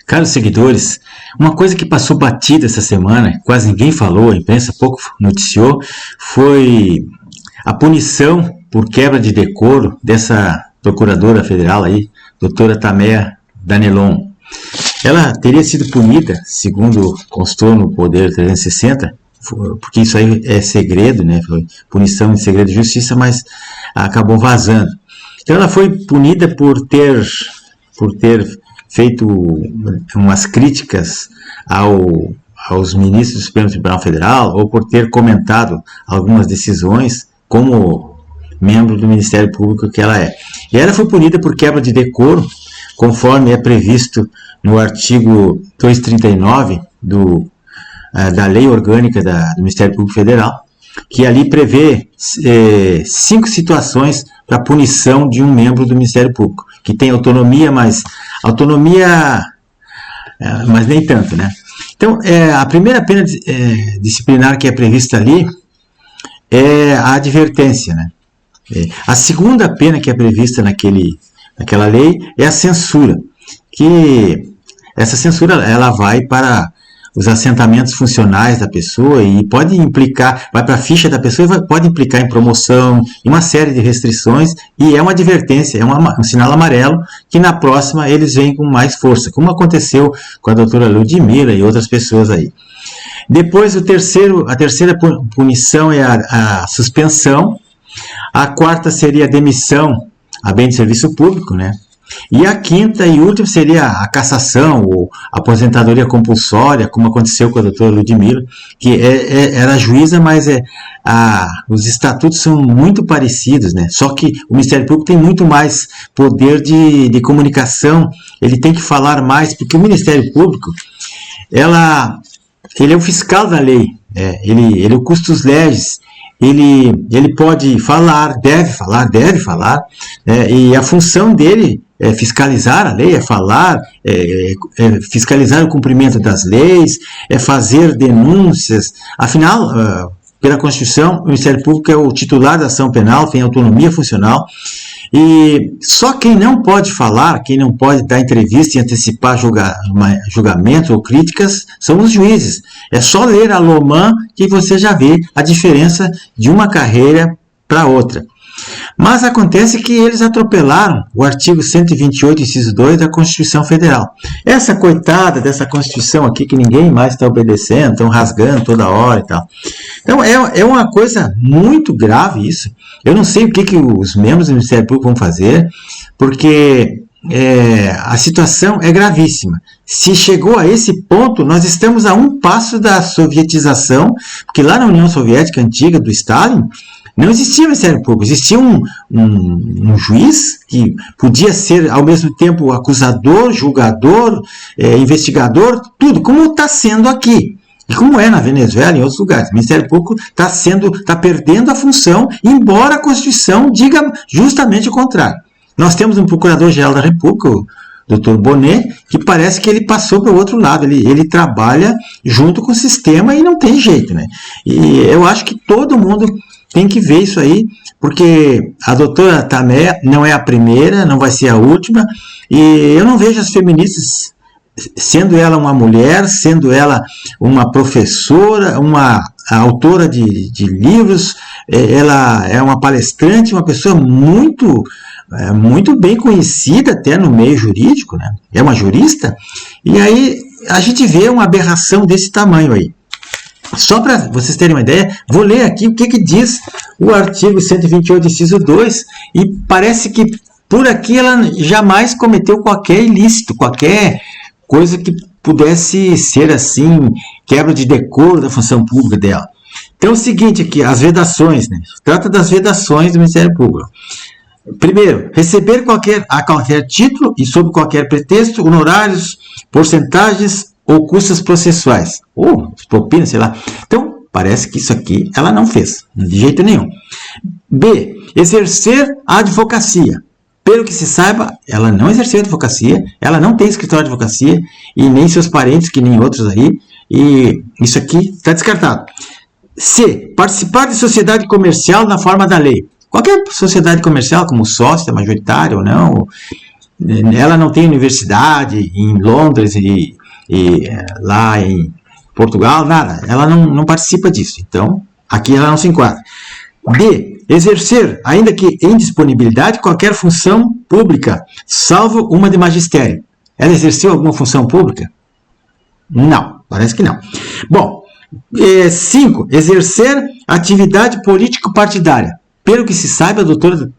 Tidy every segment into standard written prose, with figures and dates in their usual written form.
Caros seguidores, uma coisa que passou batida essa semana, quase ninguém falou, a imprensa pouco noticiou, foi a punição por quebra de decoro dessa procuradora federal aí, doutora Tamea Danelon. Ela teria sido punida, segundo constou no Poder 360, porque isso aí é segredo, né? Foi punição em segredo de justiça, mas acabou vazando. Então ela foi punida por ter feito umas críticas aos ministros do Supremo Tribunal Federal, ou por ter comentado algumas decisões como membro do Ministério Público que ela é. E ela foi punida por quebra de decoro, conforme é previsto no artigo 239 da Lei Orgânica do Ministério Público Federal, que ali prevê 5 situações para punição de um membro do Ministério Público, que tem autonomia, mas nem tanto, né? Então, a primeira pena disciplinar que é prevista ali é a advertência, né? A segunda pena que é prevista naquela lei é a censura, que essa censura ela vai para os assentamentos funcionais da pessoa e pode implicar, vai para a ficha da pessoa e pode implicar em promoção, em uma série de restrições, e é uma advertência, é um sinal amarelo que na próxima eles vêm com mais força, como aconteceu com a doutora Ludmila e outras pessoas aí. Depois a terceira punição é a suspensão, a quarta seria a demissão a bem de serviço público, né? E a quinta e última seria a cassação ou aposentadoria compulsória, como aconteceu com a doutora Ludmila, que era juíza, mas os estatutos são muito parecidos, né? Só que o Ministério Público tem muito mais poder de comunicação, ele tem que falar mais, porque o Ministério Público, ele é o fiscal da lei, ele é o custos legis, ele pode falar, deve falar, e a função dele é fiscalizar a lei, é falar, fiscalizar o cumprimento das leis, é fazer denúncias. Afinal, pela Constituição, o Ministério Público é o titular da ação penal, tem autonomia funcional, e só quem não pode falar, quem não pode dar entrevista e antecipar julgamentos ou críticas, são os juízes. É só ler a Loman que você já vê a diferença de uma carreira para outra. Mas acontece que eles atropelaram o artigo 128, inciso 2 da Constituição Federal. Essa coitada dessa Constituição aqui que ninguém mais está obedecendo, estão rasgando toda hora e tal. Então é uma coisa muito grave isso. Eu não sei o que os membros do Ministério Público vão fazer, porque a situação é gravíssima. Se chegou a esse ponto, nós estamos a um passo da sovietização, porque lá na União Soviética antiga, do Stalin, não existia Ministério Público, existia um juiz que podia ser ao mesmo tempo acusador, julgador, investigador, tudo, como está sendo aqui. E como é na Venezuela e em outros lugares. O Ministério Público está perdendo a função, embora a Constituição diga justamente o contrário. Nós temos um Procurador-Geral da República, o Dr. Bonet, que parece que ele passou para o outro lado, ele trabalha junto com o sistema e não tem jeito, né? E eu acho que todo mundo tem que ver isso aí, porque a doutora Tamea não é a primeira, não vai ser a última, e eu não vejo as feministas, sendo ela uma mulher, sendo ela uma professora, uma autora de livros, ela é uma palestrante, uma pessoa muito bem conhecida até no meio jurídico, né? É uma jurista, e aí a gente vê uma aberração desse tamanho aí. Só para vocês terem uma ideia, vou ler aqui o que diz o artigo 128, inciso 2, e parece que por aqui ela jamais cometeu qualquer ilícito, qualquer coisa que pudesse ser assim, quebra de decoro da função pública dela. Então é o seguinte aqui, as vedações, né? Trata das vedações do Ministério Público. Primeiro, receber a qualquer título e sob qualquer pretexto, honorários, porcentagens ou custas processuais, ou propina, sei lá. Então, parece que isso aqui ela não fez, de jeito nenhum. B, exercer a advocacia. Pelo que se saiba, ela não exerceu a advocacia, ela não tem escritório de advocacia, e nem seus parentes, que nem outros aí, e isso aqui está descartado. C, participar de sociedade comercial na forma da lei. Qualquer sociedade comercial, como sócia, majoritária ou não, ela não tem universidade em Londres e lá em Portugal, nada. Ela não participa disso. Então, aqui ela não se enquadra. D. Exercer, ainda que em disponibilidade, qualquer função pública, salvo uma de magistério. Ela exerceu alguma função pública? Não, parece que não. Bom, 5. Exercer atividade político-partidária. Pelo que se sabe, a doutora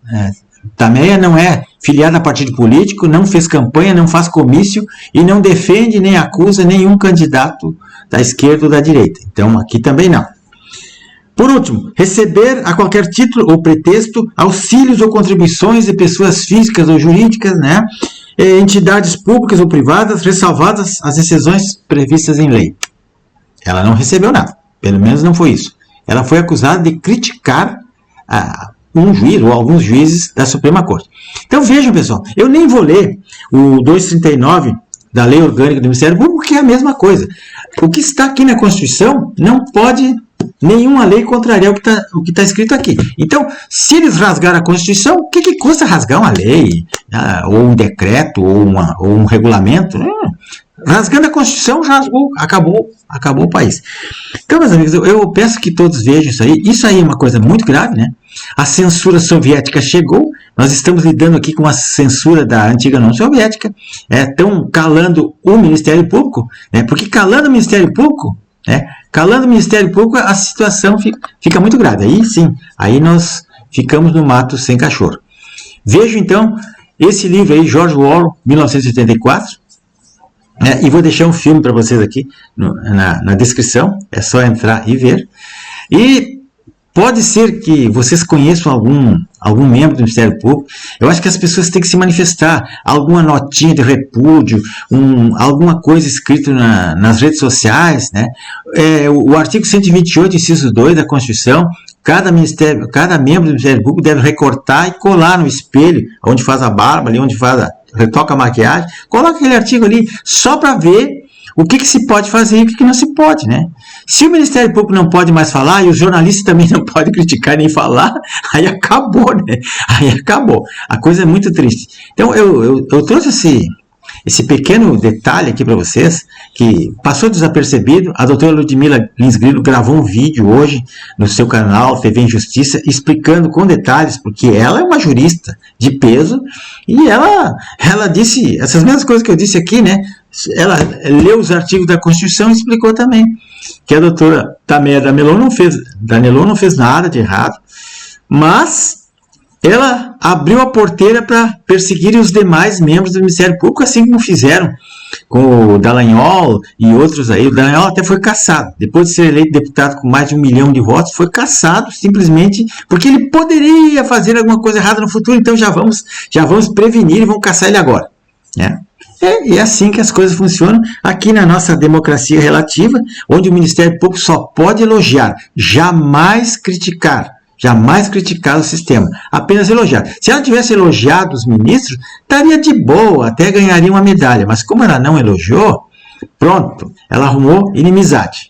Tameia não é filiada a partido político, não fez campanha, não faz comício e não defende nem acusa nenhum candidato da esquerda ou da direita. Então, aqui também não. Por último, receber a qualquer título ou pretexto auxílios ou contribuições de pessoas físicas ou jurídicas, né? Entidades públicas ou privadas, ressalvadas as exceções previstas em lei. Ela não recebeu nada, pelo menos não foi isso. Ela foi acusada de criticar um juiz ou alguns juízes da Suprema Corte. Então vejam, pessoal, eu nem vou ler o 239 da Lei Orgânica do Ministério Público, que é a mesma coisa. O que está aqui na Constituição não pode nenhuma lei contrariar o que está escrito aqui. Então, se eles rasgaram a Constituição, o que custa rasgar uma lei, ou um decreto, ou um regulamento? Rasgando a Constituição, rasgou, acabou o país. Então, meus amigos, eu peço que todos vejam isso aí. Isso aí é uma coisa muito grave, né? A censura soviética chegou, nós estamos lidando aqui com a censura da antiga União Soviética, estão calando o Ministério Público, né? Porque calando o Ministério Público, a situação fica muito grave. Aí sim, aí nós ficamos no mato sem cachorro. Vejo então esse livro aí, George Orwell, 1984, e vou deixar um filme para vocês aqui na descrição, é só entrar e ver. E pode ser que vocês conheçam algum membro do Ministério Público. Eu acho que as pessoas têm que se manifestar. Alguma notinha de repúdio, alguma coisa escrita nas redes sociais, né? O artigo 128, inciso 2 da Constituição, cada membro do Ministério Público deve recortar e colar no espelho, onde faz a barba, ali onde retoca a maquiagem. Coloca aquele artigo ali só para ver o que se pode fazer e o que não se pode, né? Se o Ministério Público não pode mais falar e os jornalistas também não podem criticar nem falar, aí acabou, né? Aí acabou. A coisa é muito triste. Então, eu trouxe esse pequeno detalhe aqui para vocês, que passou desapercebido. A doutora Ludmila Lins Grilo gravou um vídeo hoje no seu canal TV Injustiça, explicando com detalhes, porque ela é uma jurista de peso, e ela disse essas mesmas coisas que eu disse aqui, né? Ela leu os artigos da Constituição e explicou também que a doutora Tameia Danelon não fez nada de errado, mas ela abriu a porteira para perseguir os demais membros do Ministério Público, assim como fizeram com o Dallagnol e outros aí. O Dallagnol até foi cassado. Depois de ser eleito deputado com mais de 1 milhão de votos, foi cassado simplesmente porque ele poderia fazer alguma coisa errada no futuro. Então já vamos prevenir e vamos cassar ele agora, né? E é assim que as coisas funcionam aqui na nossa democracia relativa, onde o Ministério Público só pode elogiar, jamais criticar o sistema, apenas elogiar. Se ela tivesse elogiado os ministros, estaria de boa, até ganharia uma medalha, mas como ela não elogiou, pronto, ela arrumou inimizade.